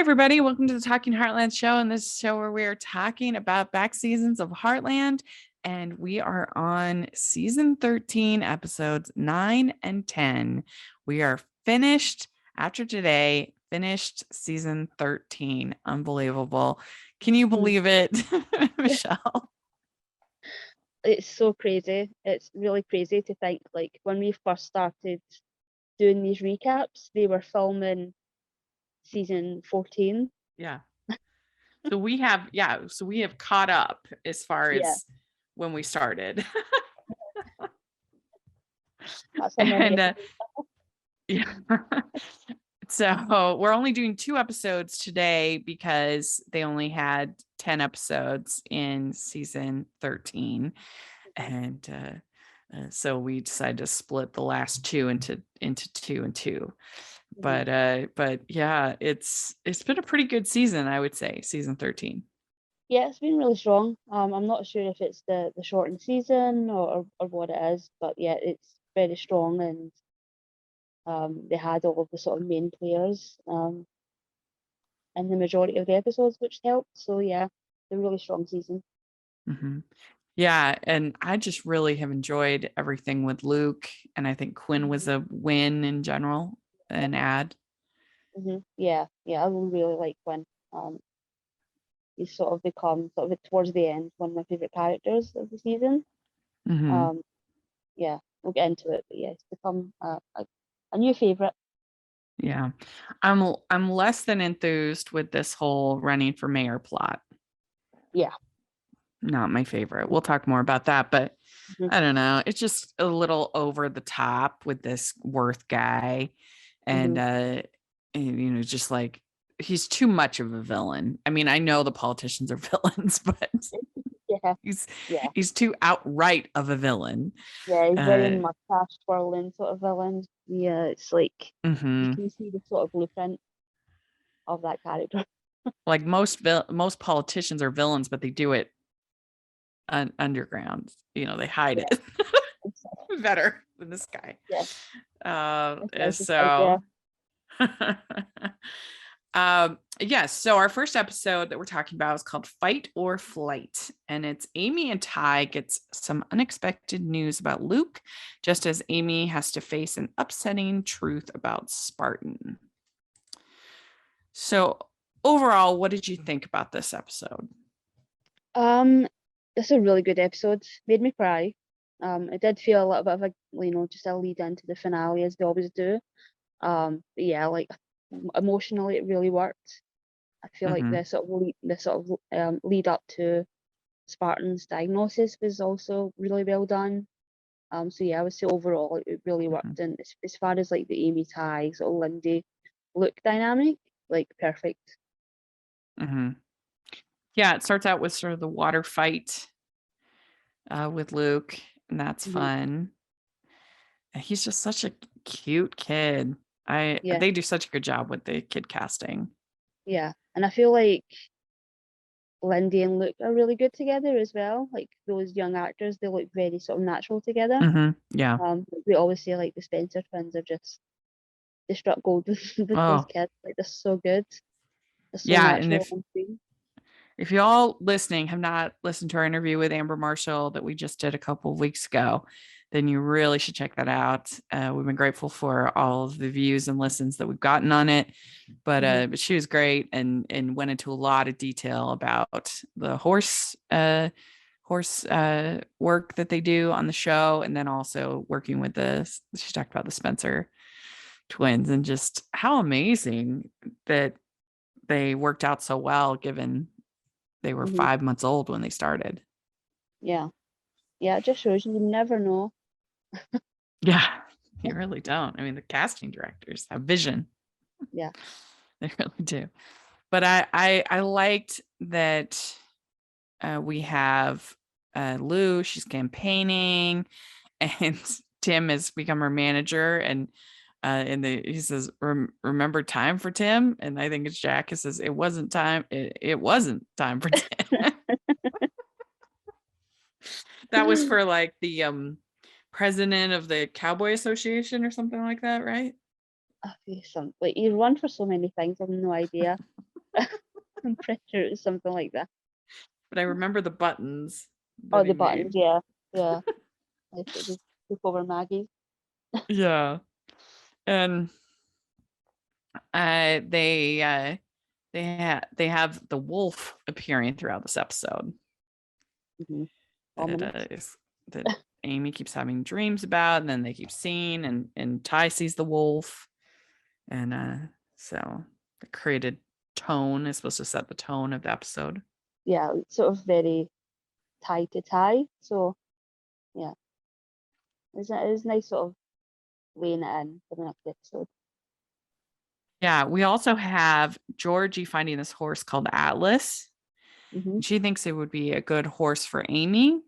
everybody. Welcome to the Talking Heartland show. And this show where we are talking about back seasons of Heartland. And we are on season 13, episodes 9 and 10. We are finished after today, finished season 13. Unbelievable. Can you believe it, Michelle? It's so crazy. It's really crazy to think, like, when we first started doing these recaps, they were filming season 14. Yeah. So we have caught up as far Yeah. as when we started. That's how many And episodes. yeah. So we're only doing 2 episodes today because they only had 10 episodes in season 13. And so we decided to split the last 2 into 2 and 2. But yeah, it's been a pretty good season, I would say, season 13. Yeah, it's been really strong. I'm not sure if it's the shortened season or what it is, but yeah, it's very strong, and they had all of the sort of main players in the majority of the episodes, which helped. So yeah, it's a really strong season. Mm-hmm. Yeah, and I just really have enjoyed everything with Luke, and I think Quinn was a win in general, an ad. Yeah, I really like Quinn. He's sort of become towards the end one of my favorite characters of the season. Mm-hmm. Yeah, we'll get into it, but yeah, it's become a new favorite. Yeah, I'm less than enthused with this whole running for mayor plot. Yeah. Not my favorite. We'll talk more about that, but I don't know. It's just a little over the top with this Worth guy, and just like he's too much of a villain. I mean, I know the politicians are villains, but Yeah, he's too outright of a villain. yeah, he's very mustache twirling sort of villain. Yeah, it's like you can see the sort of blueprint of that character. Like most politicians are villains, but they do it underground. They hide it better than this guy. Yeah. So yes, so our first episode that we're talking about is called Fight or Flight, and it's Amy and Ty gets some unexpected news about Luke, just as Amy has to face an upsetting truth about Spartan. So overall, what did you think about this episode? This is a really good episode. Made me cry. It did feel a little bit of a just a lead into the finale, as they always do. But yeah, like emotionally, it really worked. I feel like the sort of lead up to Spartan's diagnosis was also really well done. So yeah, I would say overall it really worked. And as far as like the Amy Ty sort of Lindy Luke dynamic, like perfect. Yeah, it starts out with sort of the water fight with Luke, and that's fun. He's just such a cute kid. They do such a good job with the kid casting. Yeah, and I feel like Lindy and Luke are really good together as well. Like those young actors, they look very sort of natural together. Yeah. We always say like the Spencer twins are just they struck gold with those kids. Like they're so good. They're so natural on screen. If you all listening have not listened to our interview with Amber Marshall that we just did a couple of weeks ago, then you really should check that out. We've been grateful for all of the views and listens that we've gotten on it, but she was great and went into a lot of detail about the horse work that they do on the show, and then also working with she talked about the Spencer twins and just how amazing that they worked out so well given they were 5 months old when they started. Yeah, it just shows you never know. Yeah, you really don't. I mean, the casting directors have vision. Yeah, they really do. But I liked that we have Lou. She's campaigning, and Tim has become her manager. And he says, "Remember time for Tim?" And I think it's Jack who says, "It wasn't time. It wasn't time for Tim." That was for like the president of the Cowboy Association or something like that, right? like he's run for so many things. I have no idea. I'm pretty sure it was something like that. but I remember the buttons Oh, that he the buttons, made. yeah, yeah. I just took over Maggie. Yeah. And they have the wolf appearing throughout this episode. Mm-hmm. That Ominous. that Amy keeps having dreams about, and then they keep seeing, and Ty sees the wolf, and so the created tone is supposed to set the tone of the episode. Yeah, it's sort of very tie to tie. So yeah, it's nice sort of laying it in for the next episode. Yeah, we also have Georgie finding this horse called Atlas. Mm-hmm. She thinks it would be a good horse for Amy,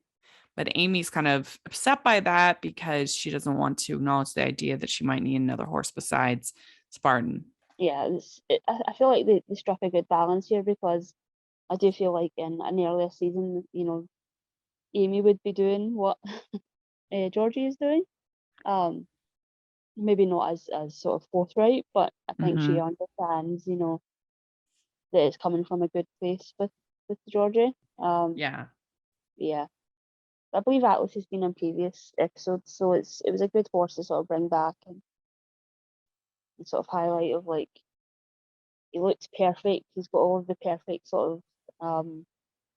but Amy's kind of upset by that because she doesn't want to acknowledge the idea that she might need another horse besides Spartan. Yeah, I feel like they struck a good balance here because I do feel like in an earlier season, Amy would be doing what Georgie is doing. Um, Maybe not as sort of forthright, but I think she Mm-hmm. understands, that it's coming from a good place with Georgie. Yeah. Yeah, I believe Atlas has been on previous episodes, so it was a good horse to sort of bring back and sort of highlight of like he looks perfect. He's got all of the perfect sort of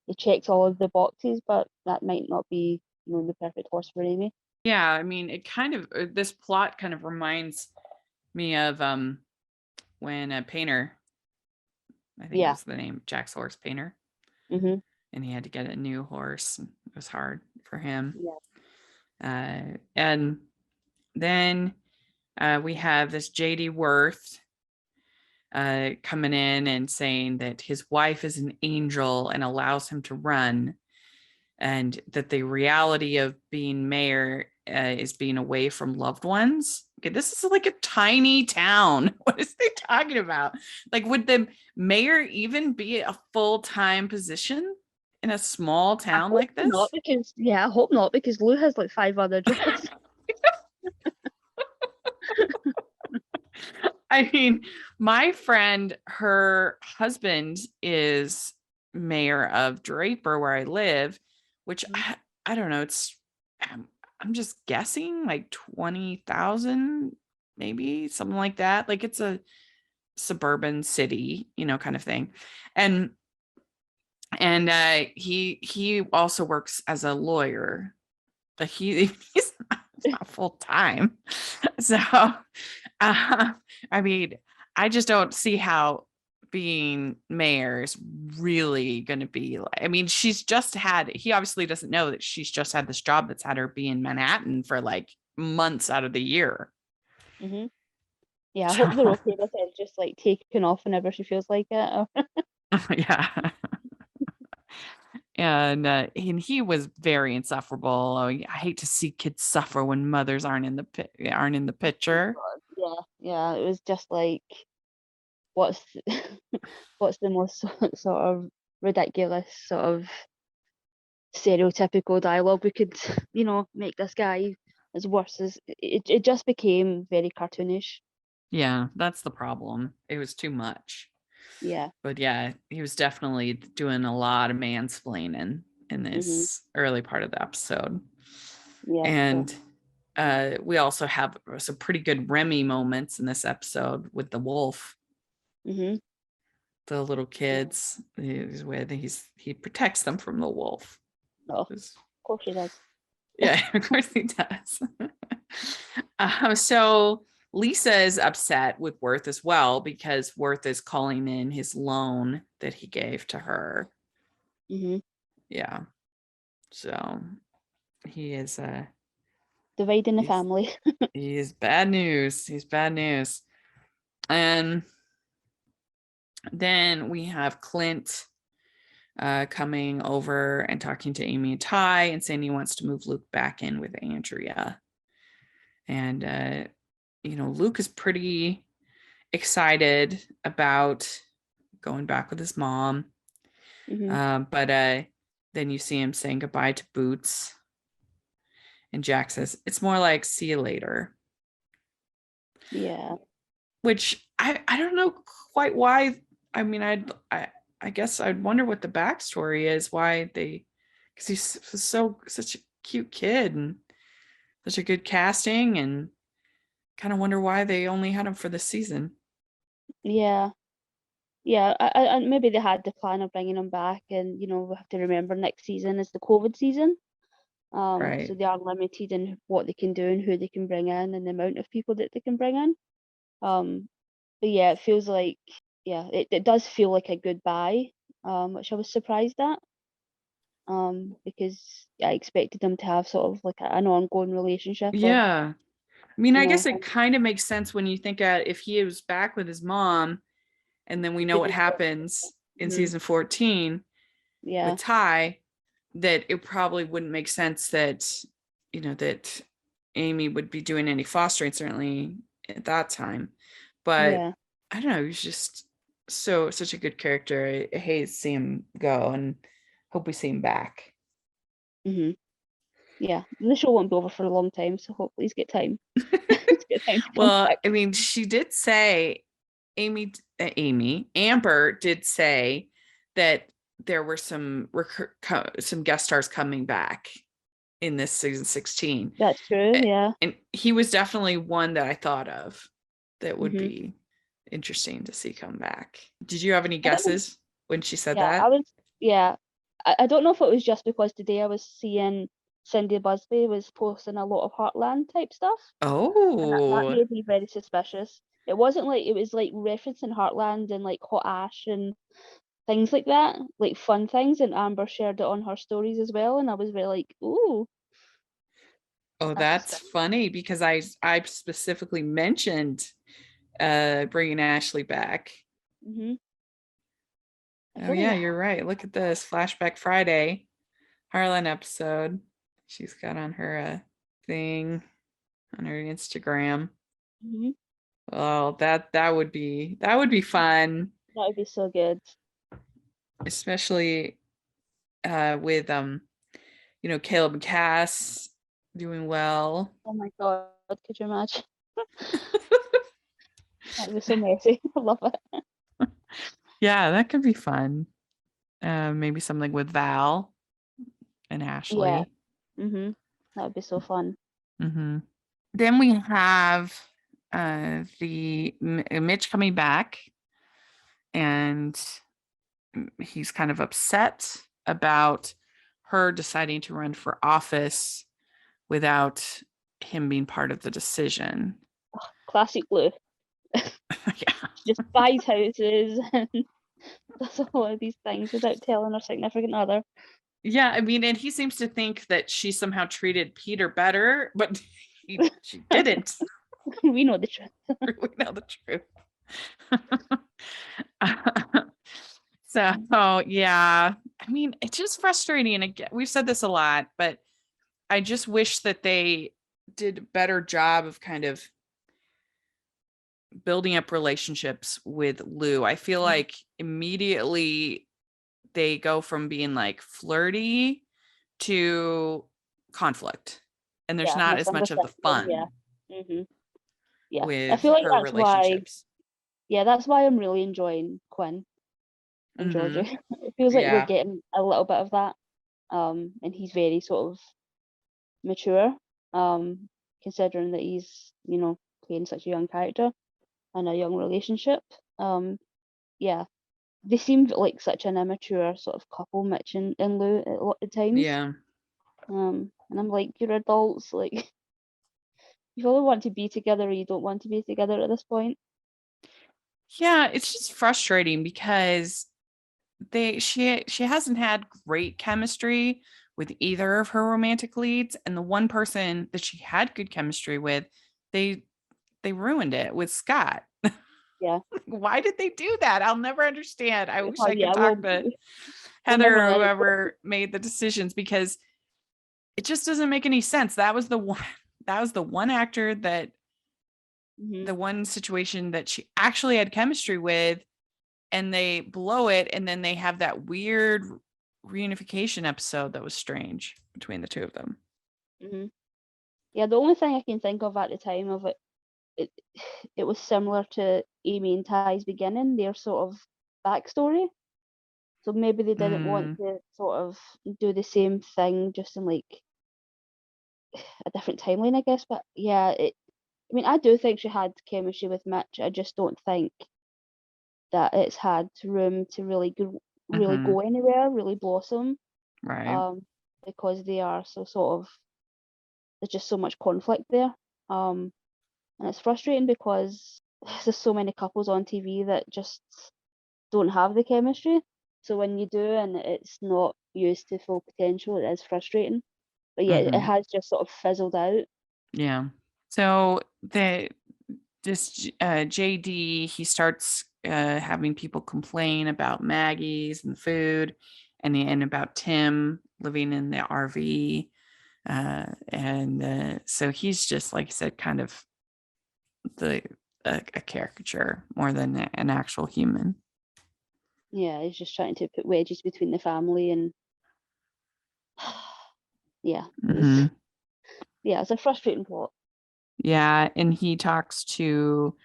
he checks all of the boxes, but that might not be the perfect horse for Amy. Yeah, I mean, it kind of this plot kind of reminds me of when Painter, I think Yeah. was the name, Jack's horse, Painter, Mhm. and he had to get a new horse. It was hard for him. Yeah. And then we have this JD Worth coming in and saying that his wife is an angel and allows him to run, and that the reality of being mayor is being away from loved ones. Okay, this is like a tiny town. What is they talking about? Like, would the mayor even be a full-time position in a small I town hope like not this? because I hope not because Lou has like 5 other jobs. I mean, my friend, her husband is mayor of Draper, where I live, which Mhm. I don't know. I'm just guessing like 20,000, maybe something like that. Like it's a suburban city, kind of thing. And he also works as a lawyer, but he's not full time. So I mean, I just don't see how being mayor is really going to be like. I mean, he obviously doesn't know that she's just had this job that's had her be in Manhattan for like months out of the year. Mhm. Yeah, I So, hope they're okay with it just like taking off whenever she feels like it. yeah. And he was very insufferable. Oh, I hate to see kids suffer when mothers aren't in the Oh picture. God. Yeah, yeah. It was just like what's what's the most sort of ridiculous sort of stereotypical dialogue we could make this guy as worse as it just became very cartoonish. Yeah, that's the problem. It was too much. Yeah. But yeah, he was definitely doing a lot of mansplaining in Mhm. this early part of the episode. Yeah, for sure. And we also have some pretty good Remy moments in this episode with the wolf, Mhm. the little Yeah. kids. He protects them from the wolf. Oh, of It's- course she does. yeah, of course he does. So Lisa is upset with Worth as well because Worth is calling in his loan that he gave to her. Mhm. Yeah. So he is Dividing the he's family. he's bad news. He's bad news. And then we have Clint coming over and talking to Amy and Ty and saying he wants to move Luke back in with Andrea. And Luke is pretty excited about going back with his mom. Mhm. But then you see him saying goodbye to Boots. And Jack says, it's more like see you later. Yeah. Which I don't know quite why. I mean, I guess I'd wonder what the backstory is, why they, because he's such a cute kid and such a good casting, and kind of wonder why they only had him for this season. Yeah. Yeah, and maybe they had the plan of bringing him back, and we have to remember next season is the COVID season. So Right. they are limited in what they can do and who they can bring in and the amount of people that they can bring in. Um, but yeah, it feels like, yeah, it does feel like a goodbye, which I was surprised at. Because I expected them to have sort of like an ongoing relationship of, Yeah. I mean, I guess it him kind of makes sense when you think at if he was back with his mom, and then we know what doing stuff. happens in Mhm. season 14 with Yeah, Ty, that it probably wouldn't make sense that, that Amy would be doing any fostering, certainly at that time. But yeah. I don't know, he's just such a good character. I hate to see him go, and hope we see him back. Mhm. Yeah. The show won't be over for a long time, so hopefully he's got time. He's got time to come Well, back. I mean, she did say, Amber did say that there were some guest stars coming back in this season 16. That's true. Yeah. And he was definitely one that I thought of that would Mhm. be interesting to see come back. Did you have any I don't know. guesses when she said Yeah, I that? was. Yeah, I don't know if it was just because today I was seeing Cindy Busby was posting a lot of Heartland type stuff, and that Oh, made me very suspicious. It wasn't like it was like referencing Heartland and like hot ash and things like that, like fun things. And Amber shared it on her stories as well, and I was very like, ooh, oh, that's that's suspicious. funny because I specifically mentioned bringing Ashley back. Mhm. I Oh feel yeah, like you're right. Look at this Flashback Friday Harlan episode. She's got on her thing on her Instagram. mhm, Oh, that would be fun, that would be so good. especially with Caleb and Cass doing well. Oh my God, could you imagine? That would be so messy. I love it. Yeah, that could be fun. Maybe something with Val and Yeah. Ashley. Mhm. That would be so fun. Hmm. Then we have Mitch coming back, and he's kind of upset about her deciding to run for office without him being part of the decision. Classic Blue. Yeah. She just buys houses and does all of these things without telling her significant other. Yeah, I mean, and he seems to think that she somehow treated Peter better, but she didn't. We know the truth. We know the truth. So yeah, I mean, it's just frustrating. And again, we've said this a lot, but I just wish that they did a better job of kind of building up relationships with Lou. I feel Mhm. like immediately they go from being like flirty to conflict, and there's Yeah, not as much of the misunderstanding. Yeah. fun Mhm. Yeah. I with feel like her that's why. relationships. Yeah, that's why I'm really enjoying Quinn and Hmm. Georgie. It feels like we're Yeah. getting a little bit of that. And he's very sort of mature. Considering that he's playing such a young character and a young relationship. Um, yeah, they seem like such an immature sort of couple, Mitch and Lou, at a lot of times. Yeah. And I'm like, you're adults, like you either want to be together or you don't want to be together at this point. Yeah, it's just frustrating because she hasn't had great chemistry with either of her romantic leads, and the one person that she had good chemistry with, they they ruined it with Scott. Yeah. Why did they do that? I'll never understand. I wish Oh I could yeah, talk to we'll Heather never or let it go. whoever made the decisions, because it just doesn't make any sense. That was the one actor, that Hmm. the one situation that she actually had chemistry with, and they blow it, and then they have that weird reunification episode that was strange between the two of them. Hmm. Yeah, the only thing I can think of at the time of it, it was similar to Amy and Ty's beginning, their sort of backstory. So maybe they didn't want Mm, to sort of do the same thing just in like a different timeline, I guess. But yeah, I mean, I do think she had chemistry with Mitch. I just don't think that it's had room to really mm-hmm. go anywhere, really blossom, Right. um, because they are so sort of there's just so much conflict there. Um, and it's frustrating because there's so many couples on TV that just don't have the chemistry. So when you do and it's not used to full potential, it is frustrating. But yeah, it Mm-hmm. has just sort of fizzled out. Yeah. So JD, he starts having people complain about Maggie's and food, and about Tim living in the RV. And so he's just, like I said, kind of the a caricature more than an actual human. Yeah, he's just trying to put wedges between the family and yeah, Hmm. it's a frustrating plot. Yeah, and he talks to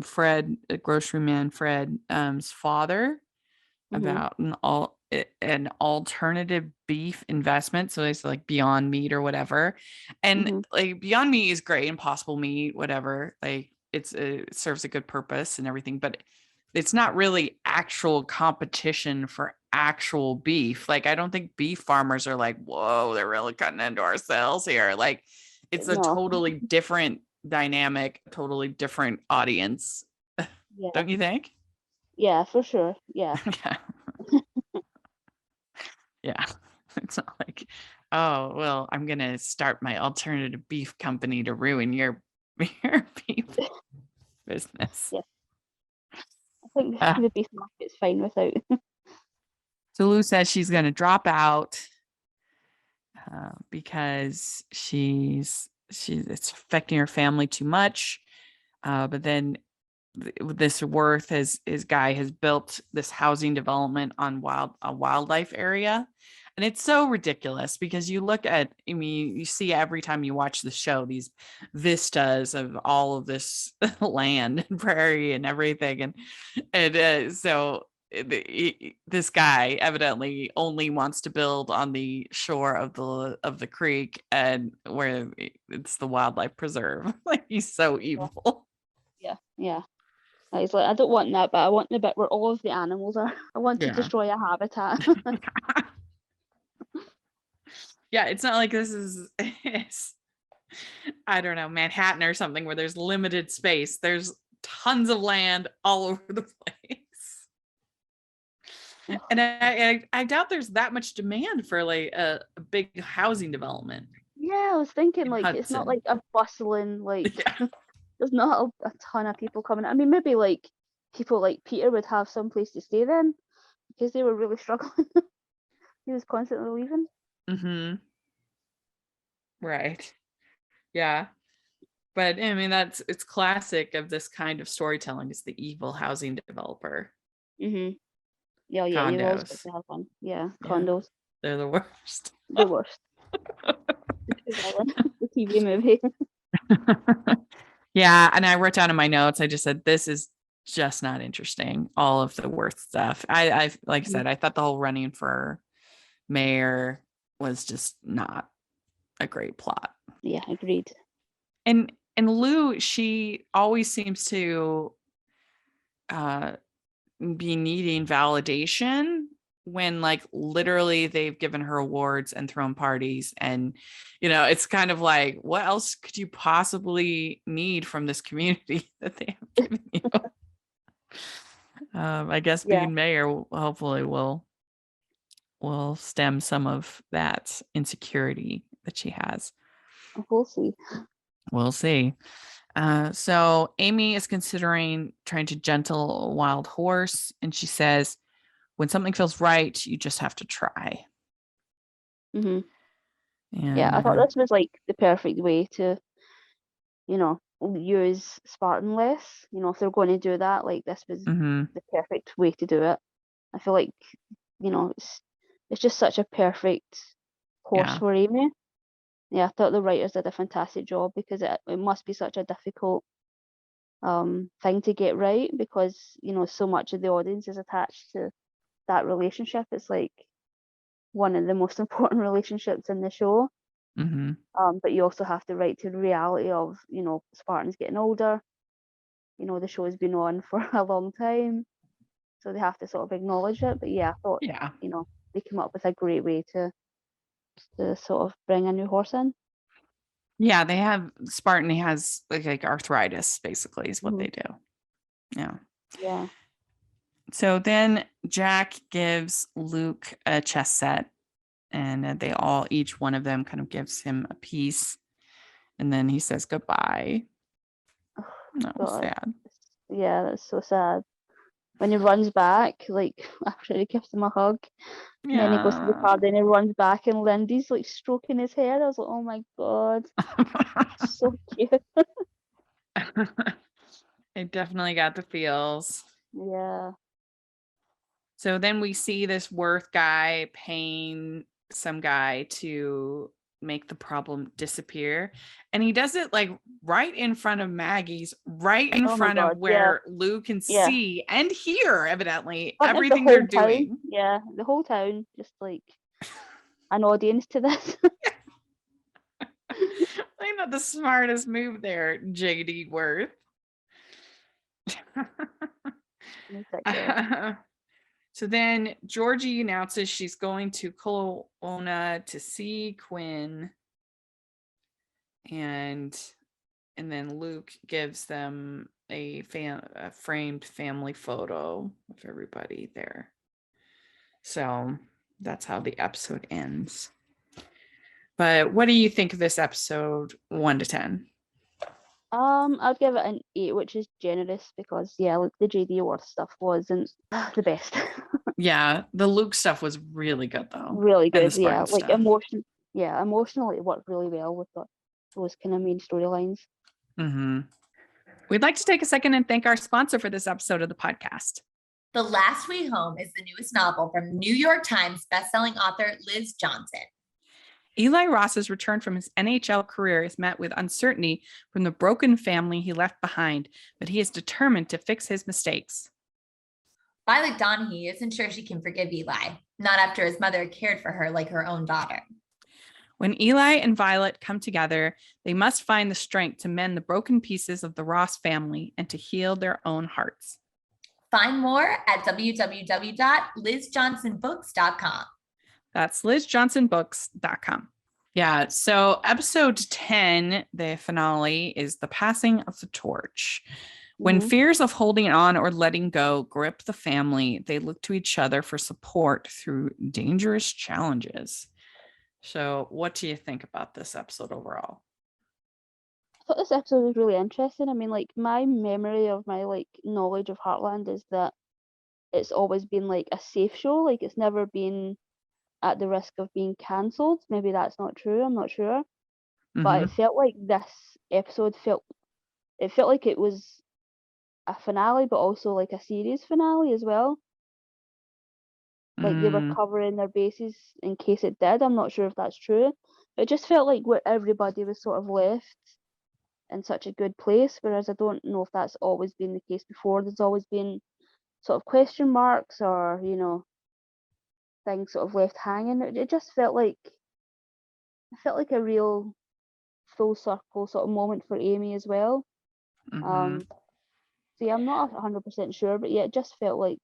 Fred, grocery man Fred's father, Hmm. about an alternative beef investment. So it's like Beyond Meat or whatever. And Hmm. like Beyond Meat is great, Impossible Meat, whatever. Like it serves a good purpose and everything, but it's not really actual competition for actual beef. Like I don't think beef farmers are like, whoa, they're really cutting into our sales here. Like it's a No, totally different dynamic, totally different audience. yeah, Don't you think? yeah, for sure. Yeah, Yeah. Yeah. It's not like, oh, well, I'm gonna start my alternative beef company to ruin your beef business. yeah. I think Uh, the beef market's fine without. so Lou says she's gonna drop out because she's it's affecting her family too much. But then this Worth, his guy, has built this housing development on a wildlife area, and it's so ridiculous because you look at, I mean, you see every time you watch the show these vistas of all of this land and prairie and everything, and this guy evidently only wants to build on the shore of the creek and where it's the wildlife preserve. Like he's so Yeah, evil. yeah. He's like, I don't want that, but I want the bit where all of the animals are. I want to Yeah. destroy a habitat. Yeah, it's not like this is I don't know, Manhattan or something where there's limited space. There's tons of land all over the place. And I doubt there's that much demand for like a big housing development Yeah, I was thinking in like it's not Hudson. like a bustling like Yeah. there's not a ton of people coming. I mean, maybe like people like Peter would have some place to stay then because they were really struggling. He was constantly leaving. Mm-hmm. Right. Yeah. But I mean it's classic of this kind of storytelling is the evil housing developer. Mhm. Yeah, yeah. You've always got Condos. to have one. Yeah, Yeah. condos, They're the worst. the worst. The True Villain, the TV movie. Yeah, and I wrote down in my notes, I just said this is just not interesting. All of the worst stuff. I like I Mhm. said, I thought the whole running for mayor was just not a great plot. Yeah, agreed. And Lou, she always seems to uh be needing validation when like literally they've given her awards and thrown parties, and it's kind of like what else could you possibly need from this community that they have given you. I guess Yeah, being mayor hopefully will stem some of that insecurity that she has. we'll see. We'll see. So Amy is considering trying to gentle a wild horse, and she says, when something feels right, you just have to try. Hmm. Yeah, And I thought this was like the perfect way to, you know, use Spartan less. If they're going to do that, like this was mhm, the perfect way to do it. I feel like, it's just such a perfect course yeah, for Amy. Yeah, I thought the writers did a fantastic job because it must be such a difficult thing to get right because so much of the audience is attached to that relationship. It's like one of the most important relationships in the show. Mm-hmm. But you also have to write to the reality of, Spartan's getting older. The show's been on for a long time, so they have to sort of acknowledge it. But yeah, I thought, Yeah. they came up with a great way to sort of bring a new horse in. Yeah, they have Spartan has like arthritis, basically, is what Mhm. they do. Yeah. Yeah. So then Jack gives Luke a chess set, and each one of them kind of gives him a piece. And then he says goodbye. Oh, That was God. sad. Yeah, that's so sad. When he runs back, like after he gives him a hug, and then he goes to the Yeah. car, then he runs back, and Lindy's like stroking his hair. I was like, oh my God, so cute. I definitely got the feels. Yeah. So then we see this Worth guy paying some guy to make the problem disappear. And he does it like right in front of Maggie's, right in Oh my front of God. Yeah. where Lou can Yeah. see and hear, evidently, Front of the everything they're whole town. doing. Yeah, the whole town, just like an audience to this. I'm not the smartest move there, JD Worth. Ridiculous. So then Georgie announces she's going to Kelowna to see Quinn, and then Luke gives them a framed family photo of everybody there. So that's how the episode ends. But what do you think of this episode, 1 to 10? I'd give it an 8, which is generous because yeah, like the JD Worth stuff wasn't the best. Yeah, the Luke stuff was really good though, Really and the good, yeah. Spartan Like stuff. emotionally it worked really well with those kind of main storylines. Mm-hmm. We'd like to take a second and thank our sponsor for this episode of the podcast. The Last Way Home is the newest novel from New York Times bestselling author Liz Johnson. Eli Ross's return from his NHL career is met with uncertainty from the broken family he left behind, but he is determined to fix his mistakes. Violet Donaghy isn't sure she can forgive Eli, not after his mother cared for her like her own daughter. When Eli and Violet come together, they must find the strength to mend the broken pieces of the Ross family and to heal their own hearts. Find more at www.lizjohnsonbooks.com. That's lizjohnsonbooks.com. Yeah, so episode 10, the finale, is the passing of the torch. When fears of holding on or letting go grip the family, they look to each other for support through dangerous challenges. So what do you think about this episode overall? I thought this episode was really interesting. I mean, like my memory of my like knowledge of Heartland is that it's always been like a safe show. Like it's never been at the risk of being cancelled. Maybe that's not true. I'm not sure. But it felt like this episode felt like it was a finale, but also like a series finale as well. Like they were covering their bases in case it did. I'm not sure if that's true. But it just felt like where everybody was sort of left in such a good place, whereas I don't know if that's always been the case before. There's always been sort of question marks or, things sort of left hanging. It just felt like a real full circle sort of moment for Amy as well. So yeah, I'm not 100% sure, but yeah, it just felt like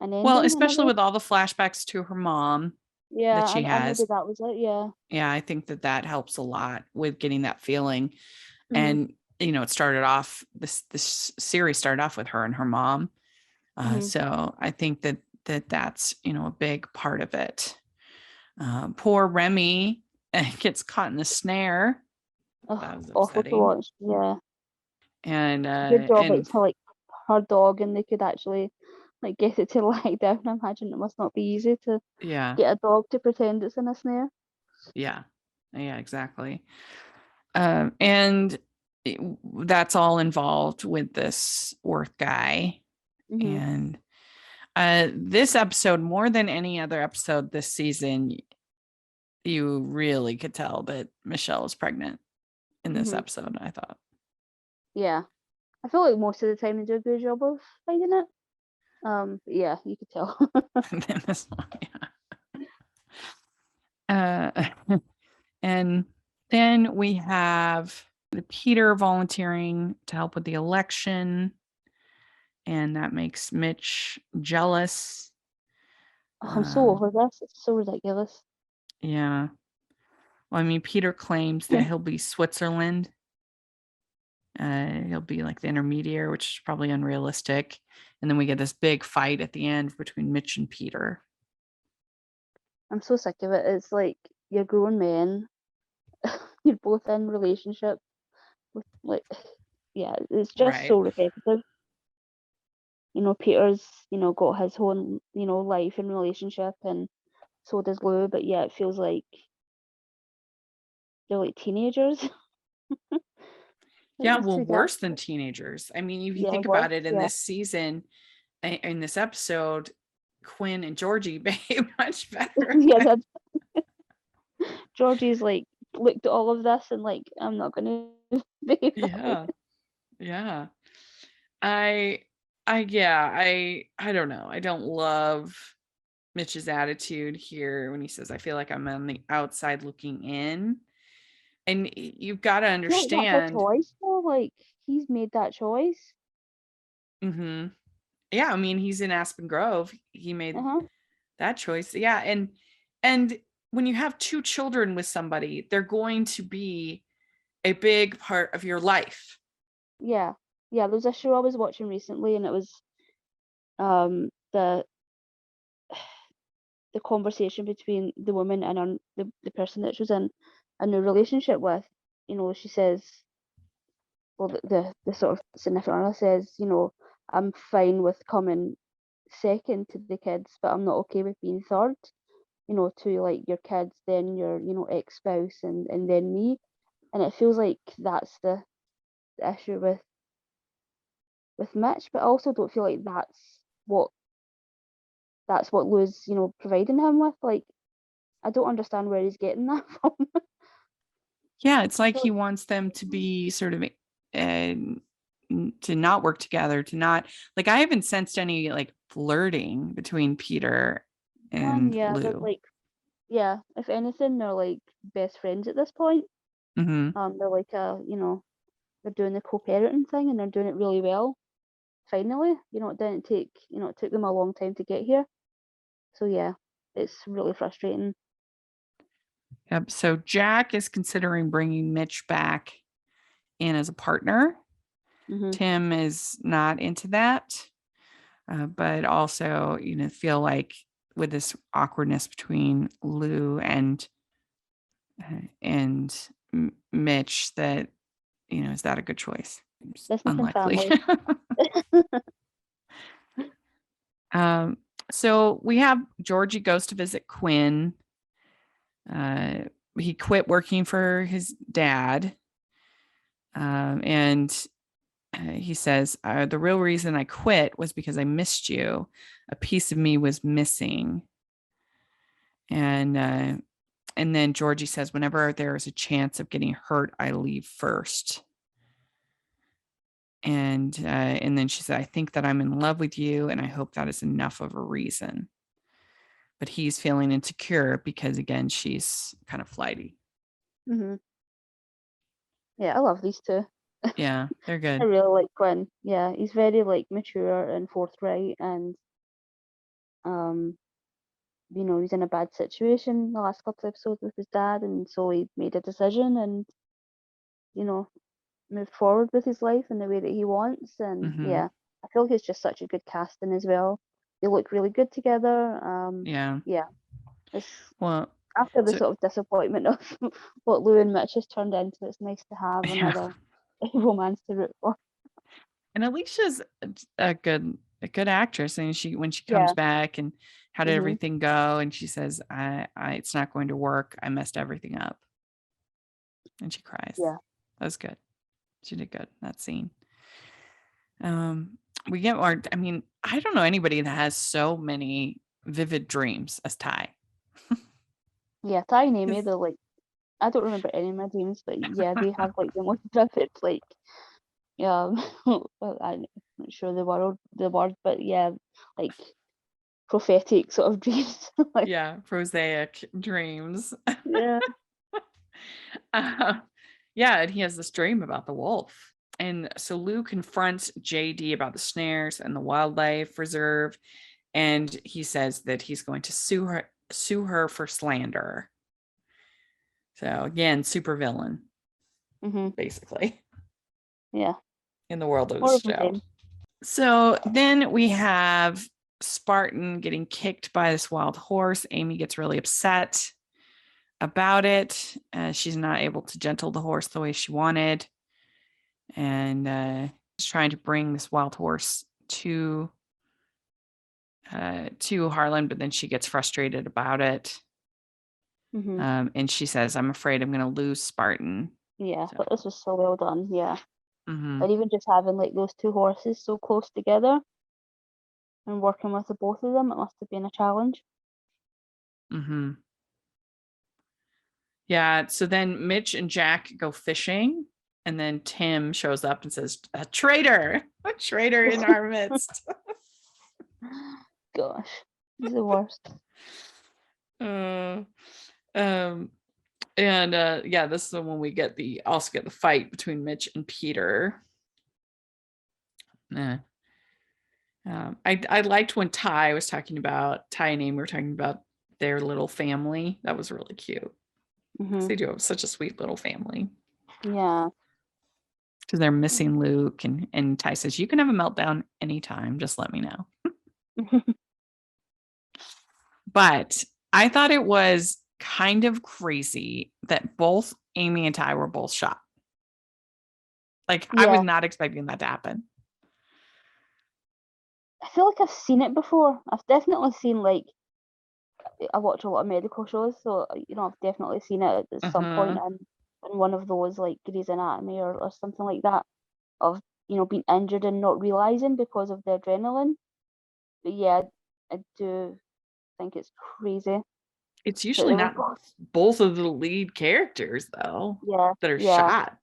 an ending. Well, especially with all the flashbacks to her mom that she and maybe has. that was it. Yeah. Yeah, I think that helps a lot with getting that feeling. Mhm. And it started off this series started off with her and her mom. So I think that's a big part of it. Poor Remy gets caught in the snare. That was Awful to upsetting. watch. Yeah. And Good job it's like her dog, and they could actually like get it to lie down. I imagine it must not be easy to yeah, get a dog to pretend it's in a snare. yeah, exactly. And that's all involved with this Worth guy. And this episode, more than any other episode this season, you really could tell that Michelle is pregnant in this episode, I thought. Yeah. I feel like most of the time they do a good job of hiding it. Yeah, you could tell. And then this one, yeah. And then we have Peter volunteering to help with the election, and that makes Mitch jealous. I'm so over this. It's so ridiculous. Yeah. Well, I mean, Peter claims that he'll be Switzerland. He'll be like the intermediary, which is probably unrealistic. And then we get this big fight at the end between Mitch and Peter. I'm so sick of it. It's like you're grown men. You're both in relationship with like, yeah, it's just Right. so repetitive. Peter's, got his own, life and relationship, and so does Lou, but yeah, it feels like they're like teenagers. Like Yeah, these well, two worse characters. than teenagers. I mean, if you Yeah, think worse. about it in Yeah. this season, in this episode, Quinn and Georgie behave much better. Yeah, that's Georgie's like looked at all of this and like, I'm not gonna behave that way. Yeah. Yeah. I don't know. I don't love Mitch's attitude here when he says, I feel like I'm on the outside looking in. And you've got to I feel like that's a understand. choice though. Like he's made that choice. Mm-hmm. Yeah, I mean, he's in Aspen Grove. He made Uh-huh. that choice. Yeah. And when you have two children with somebody, they're going to be a big part of your life. Yeah. Yeah, there was a show I was watching recently, and it was the conversation between the woman and the person that she was in a new relationship with. She says, well, the sort of significant other says, I'm fine with coming second to the kids, but I'm not okay with being third, to like your kids, then your, ex-spouse, and then me. And it feels like that's the issue with Mitch, but I also don't feel like what Lou's, providing him with. Like, I don't understand where he's getting that from. Yeah, it's like feel he like- wants them to be sort of to not work together, to not like I haven't sensed any like flirting between Peter and yeah, they're Lou. like, yeah, if anything, they're like best friends at this point. Mm-hmm. They're like they're doing the co-parenting thing, and they're doing it really well. Finally, it didn't take, it took them a long time to get here. So yeah, it's really frustrating. Yep. So Jack is considering bringing Mitch back in as a partner. Hmm. Tim is not into that, but also, feel like with this awkwardness between Lou and Mitch, that is that a good choice? It's Business and unlikely. family. um, so we have Georgie goes to visit Quinn. He quit working for his dad. And he says, the real reason I quit was because I missed you. A piece of me was missing. And then Georgie says, whenever there is a chance of getting hurt, I leave first. And then she said, I think that I'm in love with you, and I hope that is enough of a reason. But he's feeling insecure because, again, she's kind of flighty. Hmm. Yeah, I love these two. Yeah, they're I good. really like Quinn. Yeah, he's very like mature and forthright, and um, he's in a bad situation the last couple of episodes with his dad, and so he made a decision and you know moved forward with his life in the way that he wants. And Mm-hmm. yeah, I feel like it's just such a good casting as well. They look really good together. Yeah. Yeah, it's Well, after the so, sort of disappointment of what Lou and Mitch has turned into. It's nice to have yeah. another romance to root for. And Alicia's a good actress. And when she comes Yeah. back and how did Hmm. everything go? And she says, I it's not going to work. I messed everything up. And she cries. Yeah. That was good. She did good in that scene. We get more, I mean, I don't know anybody that has so many vivid dreams as Ty. Yeah, Ty and Amy, His- they're like, I don't remember any of my dreams, but yeah, they have like the most vivid, like well, I'm not sure the word, but yeah, like prophetic sort of dreams. Like, Yeah, prosaic dreams. yeah. Uh, yeah, and he has this dream about the wolf. And so Lou confronts JD about the snares and the wildlife reserve, and he says that he's going to sue her for slander. So again, super villain, hmm basically, Yeah. in the world of the More of the show. same. So then we have Spartan getting kicked by this wild horse. Amy gets really upset about it. She's not able to gentle the horse the way she wanted. And she's trying to bring this wild horse to Harlan, but then she gets frustrated about it. hmm And she says, I'm afraid I'm going to lose Spartan. Yeah, So, but this was so well done. Yeah. mhm, And even just having like those two horses so close together and working with the both of them, it must have been a challenge. mhm. Yeah. So then Mitch and Jack go fishing, and then Tim shows up and says, a traitor in our midst. Gosh, he's the worst. Uh, um, and yeah, this is the one we get the fight between Mitch and Peter. I liked when Ty and Amy were talking about their little family. That was really cute. hmm They do have such a sweet little family. Yeah. Because they're missing Luke, and Ty says, you can have a meltdown anytime, just let me know. But I thought it was kind of crazy that both Amy and Ty were both shot. Like, I was Yeah. not expecting that to happen. I feel like I've seen it before. I've definitely seen like I watch a lot of medical shows, so I've definitely seen it at some point Uh-huh. in one of those like Grey's Anatomy or something like that of being injured and not realizing because of the adrenaline. But yeah, I do think it's crazy It's that usually they were not both. both of the lead characters, though, Yeah, that are yeah, shot.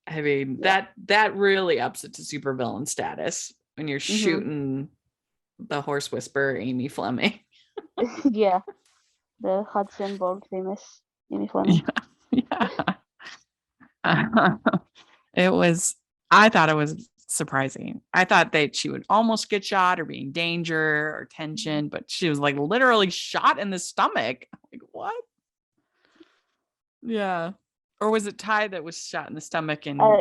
I mean, yeah. that really ups it to supervillain status when you're Mhm. shooting the horse whisperer, Amy Fleming. Yeah, the Hudson Borg famous Amy Fleming. Yeah. Yeah. I thought it was surprising. I thought that she would almost get shot or be in danger or tension, but she was like literally shot in the stomach. Like, what? Yeah. Or was it Ty that was shot in the stomach? And Uh,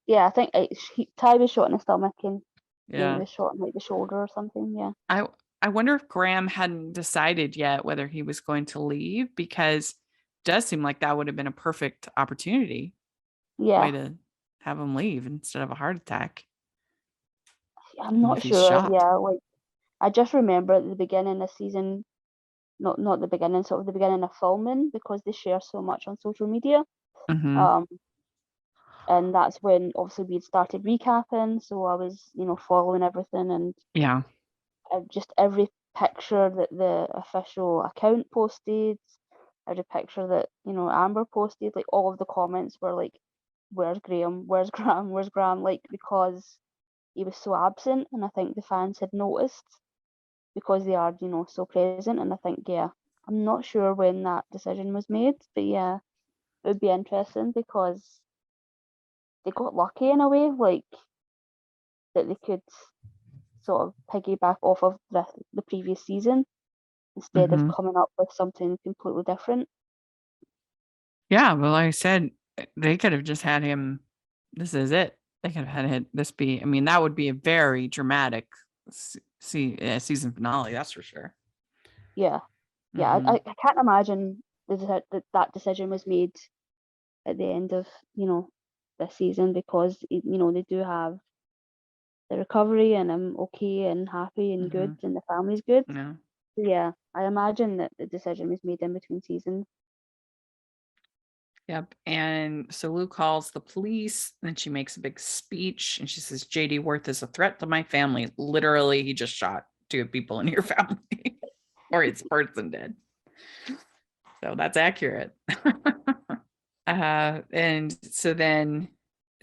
yeah, I think Ty was shot in the stomach and Amy yeah. was shot in like the shoulder or something. Yeah, I wonder if Graham hadn't decided yet whether he was going to leave, because it does seem like that would have been a perfect opportunity way yeah. to have him leave instead of a heart attack. I'm And not if he's sure. shot. Yeah, like I just remember at the beginning of season, not the beginning, sort of the beginning of filming because they share so much on social media. Mm-hmm. Um, and that's when obviously we'd started recapping, so I was following everything and Yeah. just every picture that the official account posted, every picture that Amber posted, like all of the comments were like, "Where's Graham? Where's Graham? Where's Graham?" Like because he was so absent, and I think the fans had noticed because they are so present. And I think I'm not sure when that decision was made, but yeah, it would be interesting because they got lucky in a way, like that they could sort of piggyback off of the previous season instead of Mm-hmm. coming up with something completely different. Yeah. Well, like I said, they could have just had him. This is it. They could have had this be. I mean, that would be a very dramatic season finale. That's for sure. Yeah, yeah. Mm-hmm. I can't imagine that decision was made at the end of this season because they do have the recovery and I'm okay and happy and Mm-hmm. good and the family's good. Yeah. So yeah, I imagine that the decision was made in between seasons. Yep. And so Lou calls the police, and then she makes a big speech, and she says, JD Worth is a threat to my family. Literally, he just shot two people in your family, or his person did. So that's accurate. And so then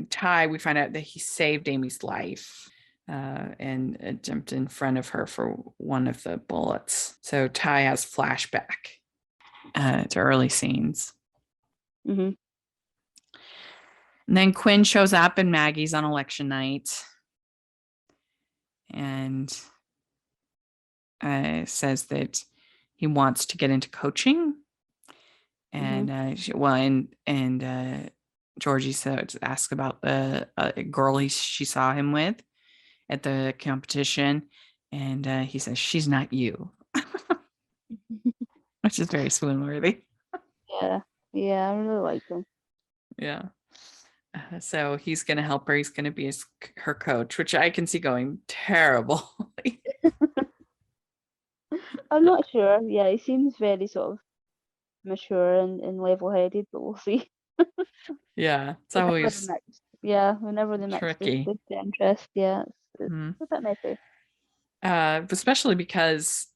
Ty, we find out that he saved Amy's life and jumped in front of her for one of the bullets. So Ty has flashback to early scenes. Mm-hmm. And then Quinn shows up in Maggie's on election night and says that he wants to get into coaching. And Georgie asks about the girl she saw him with at the competition, and he says she's not you, which is very swoon worthy. Yeah, I really like him. Yeah. So he's going to help her. He's going to be her coach, which I can see going terrible. I'm not sure. Yeah, he seems very sort of mature and level-headed, but we'll see. Yeah, it's Whenever always the mix, yeah, whenever the mix tricky. the interest, yeah, it's a bit messy. Especially because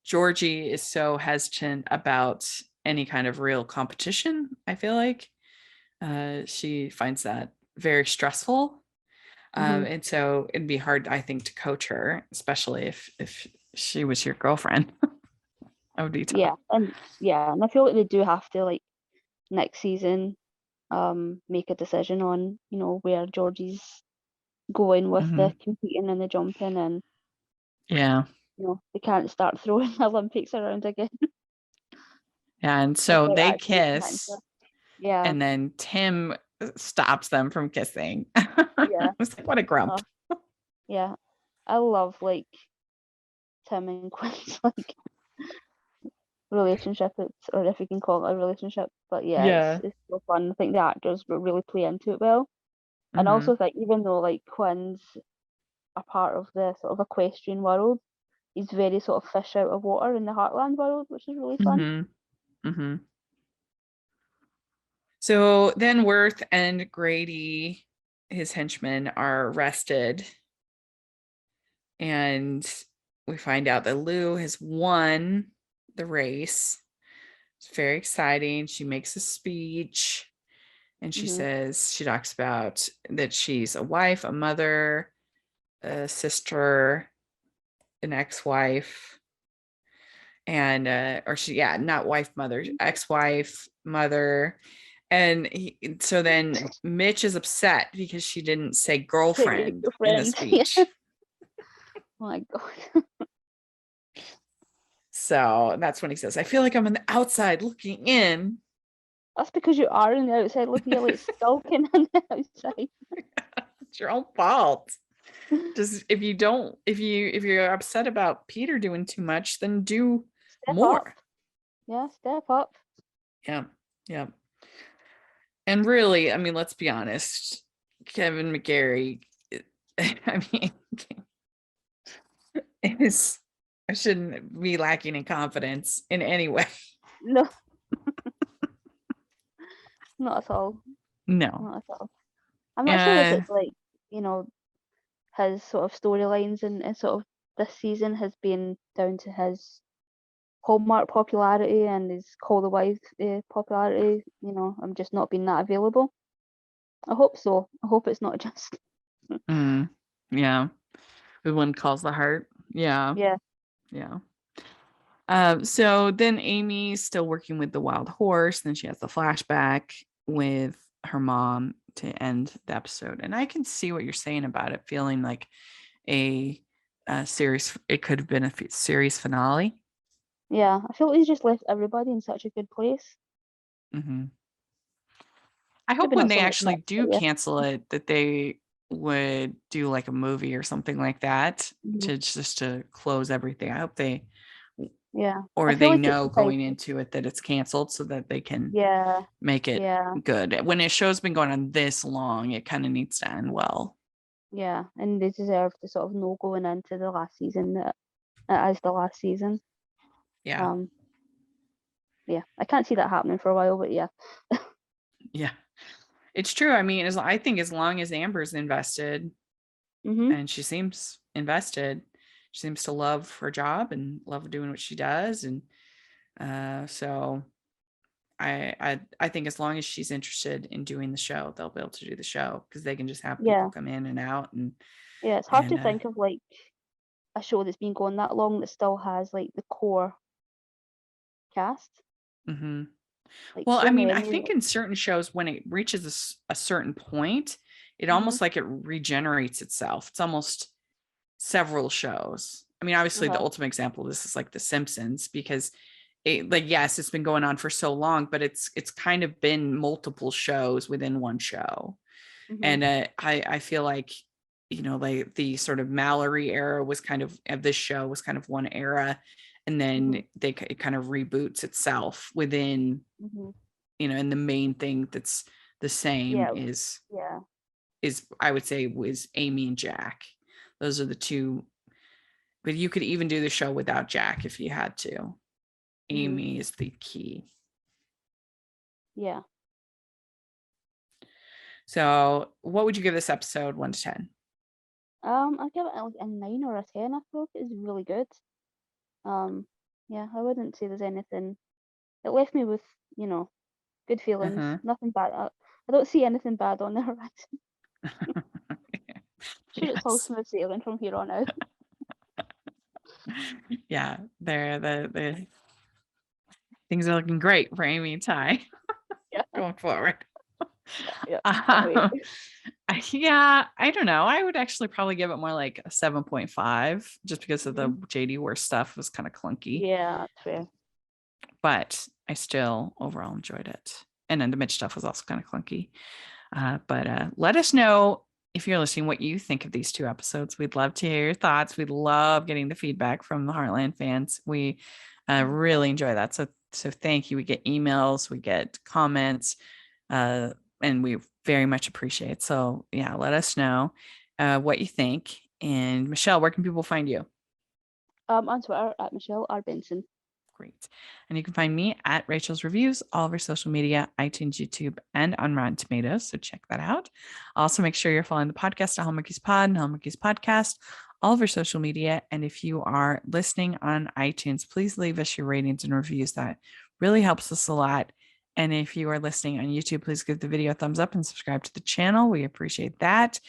Georgie is so hesitant about any kind of real competition. I feel like she finds that very stressful. And so it'd be hard, I think, to coach her, especially if she was your girlfriend. That would be tough. And I feel like they do have to, like, next season make a decision on, where Georgie's going with the competing and the jumping, and yeah, they can't start throwing Olympics around again. Yeah, and so Without they actually committing to kiss, it. Yeah, and then Tim stops them from kissing. yeah. It's like, what a grump. Yeah. I love, like, Tim and Quinn's like relationship, or if you can call it a relationship. But Yeah. it's so fun. I think the actors really play into it well. And also, like, even though, like, Quinn's a part of the sort of equestrian world, he's very sort of fish out of water in the Heartland world, which is really fun. So then Worth and Grady, his henchmen, are arrested. And we find out that Lou has won the race. It's very exciting. She makes a speech and she talks about that she's a wife, a mother, a sister, an ex-wife, and not wife, mother, ex-wife, mother. And so then Mitch is upset because she didn't say girlfriend in the speech. Oh my God. So that's when he says, I feel like I'm on the outside looking in. That's because you are on the outside looking, you're like skulking on the outside. It's your own fault. Just if you're upset about Peter doing too much, then do Step more. up. Yeah, step up. Yeah. Yeah. And really, I mean, let's be honest, Kevin McGarry, I mean, I shouldn't be lacking in confidence in any way. No. Not at all. No. Not at all. I'm not sure if it's like, his sort of storylines and sort of this season has been down to his Hallmark popularity and his Call the Wife popularity. I'm just not being that available. I hope so. I hope it's not just. Yeah. The one calls the heart. Yeah. Yeah. Yeah. So then Amy's still working with the wild horse. Then she has the flashback with her mom to end the episode. And I can see what you're saying about it feeling like a series. It could have been a series finale. Yeah, I feel like he's just left everybody in such a good place. I hope when they actually do cancel it, that they would do like a movie or something like that to close everything. I hope they, or they like know going into it that it's canceled so that they can make it good. When a show's been going on this long, it kind of needs to end well. Yeah, and they deserve to sort of know going into the last season that it is the last season. Yeah. Yeah, I can't see that happening for a while, but yeah. Yeah. It's true. I mean, I think as long as Amber's invested, and she seems invested, she seems to love her job and love doing what she does. And so I think as long as she's interested in doing the show, they'll be able to do the show, because they can just have Yeah. people come in and out. And Yeah, it's hard to And, think of like a show that's been going that long that still has like the core cast. mhm. Like Well, so I mean, I many. think in certain shows, when it reaches a certain point, it almost like it regenerates itself. It's almost several shows. I mean, obviously, the Uh-huh. ultimate example of this is like The Simpsons, because yes, it's been going on for so long, but it's kind of been multiple shows within one show. Mhm. And I feel like, like the sort of Mallory era was kind of this show was kind of one era, and then it kind of reboots itself within, Mhm. and the main thing that's the same Yeah. is Yeah. I would say was Amy and Jack. Those are the two, but you could even do the show without Jack if you had to. Mhm. Amy is the key. Yeah. So what would you give this episode 1 to 10? I'd give it like a 9 or a 10. I thought it was really good. Yeah, I wouldn't say there's anything. It left me with, good feelings. Uh-huh. Nothing bad. I don't see anything bad on the horizon. Sure, it's all Yes. smooth sailing from here on out. Yeah, they're the things are looking great for Amy and Ty Yeah. going forward. Yeah. Can't wait. Yeah, I don't know. I would actually probably give it more like a 7.5, just because of the Mhm. JD Worst stuff was kind of clunky. Yeah, that's fair. But I still overall enjoyed it. And then the Mitch stuff was also kind of clunky. But let us know, if you're listening, what you think of these 2 episodes. We'd love to hear your thoughts. We'd love getting the feedback from the Heartland fans. We really enjoy that. So thank you. We get emails, we get comments, and we very much appreciate. So yeah, let us know what you think. And Michelle, where can people find you? On Twitter at Michelle R. Benson. Great. And you can find me at Rachel's Reviews, all of our social media, iTunes, YouTube, and on Rotten Tomatoes. So check that out. Also, make sure you're following the podcast at Hallmarkies Pod and Hallmarkies Podcast, all of our social media. And if you are listening on iTunes, please leave us your ratings and reviews. That really helps us a lot. And if you are listening on YouTube, please give the video a thumbs up and subscribe to the channel. We appreciate that.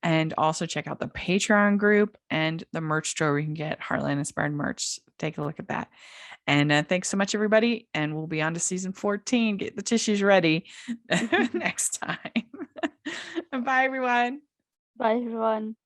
And also check out the Patreon group and the merch store where you can get Heartland inspired merch. Take a look at that. And thanks so much, everybody. And we'll be on to season 14. Get the tissues ready next time. Bye, everyone. Bye, everyone.